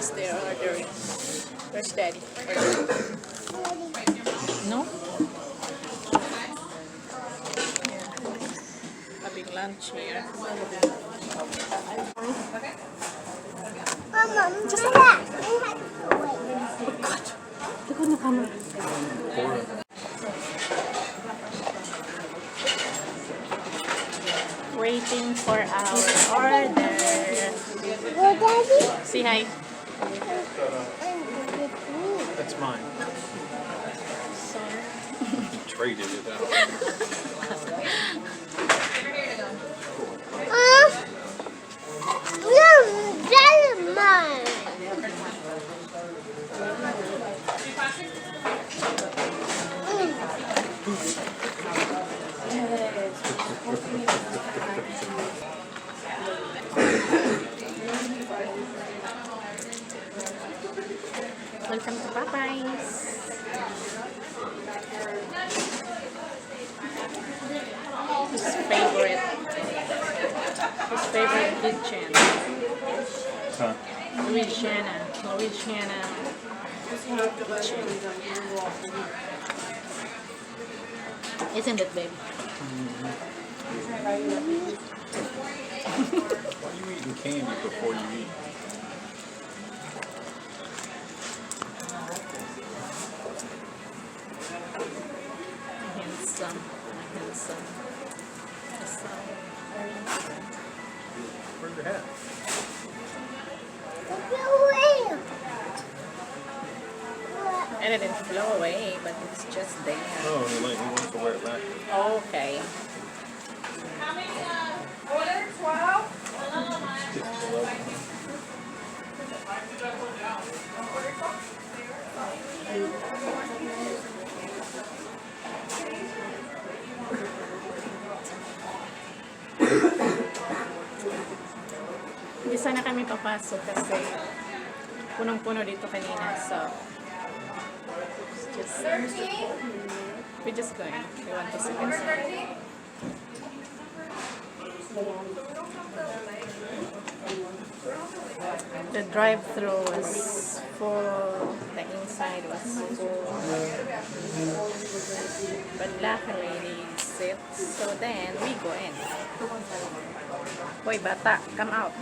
is there ordering? Where's Daddy? No? Yeah. Having lunch here. Just like that. Oh God! Look on the camera. Waiting for our order. Say hi. That's mine. Sorry. Traded it out. That's mine. Welcome to Popeyes. His favorite kitchen. Huh? Louisiana kitchen. Isn't it, babe? Why are you eating candy before you eat? Handsome. Where's your hat? It didn't flow away, but it's just there. Oh, he wants to wear it back. Okay. How many, order 12? Hindi sana kami papasok kasi punong-puno dito kanina. So, we're just going. We want to sit inside. The drive-thru was full. The inside was full. But luckily they sit. So then we go in. Boy, bata, come out.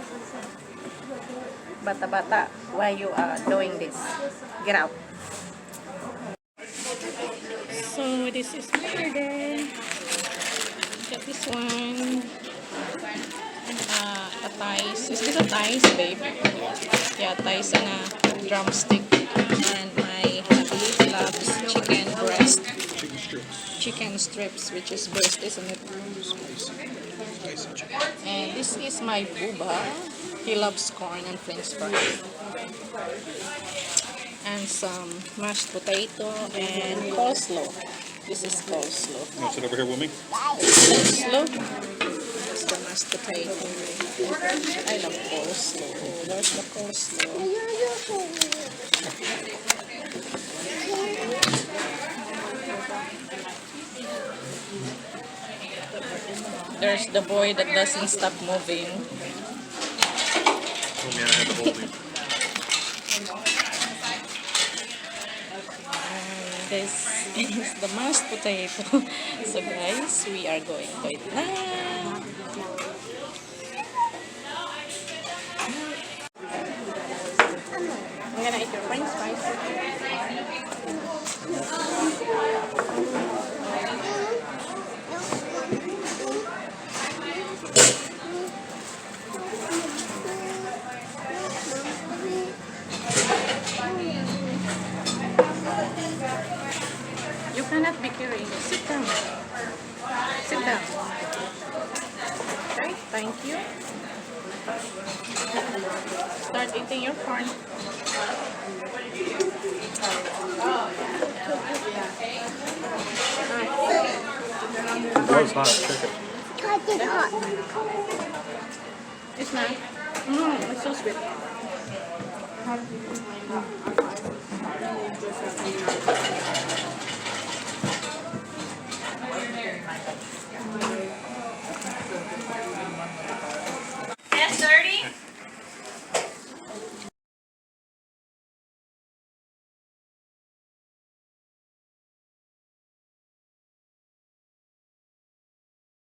Bata, why you are doing this? Get out. So this is my order. Got this one. A thighs. Is this a thighs, babe? Yeah, thighs and a drumstick. And my hubby loves chicken breast. Chicken strips, which is breast, isn't it? And this is my booba. He loves corn and french fries. And some mashed potato and coleslaw. This is coleslaw. You want to sit over here with me? Coleslaw. That's the mashed potato. I love coleslaw. Where's the coleslaw? There's the boy that doesn't stop moving. Oh man, I had to hold him. This is the mashed potato. So guys, we are going to eat now. I'm gonna eat your french fries. You cannot be carrying it. Sit down. Sit down. Okay, thank you. Start eating your corn. It was hot chicken. It's not. It's so sweet.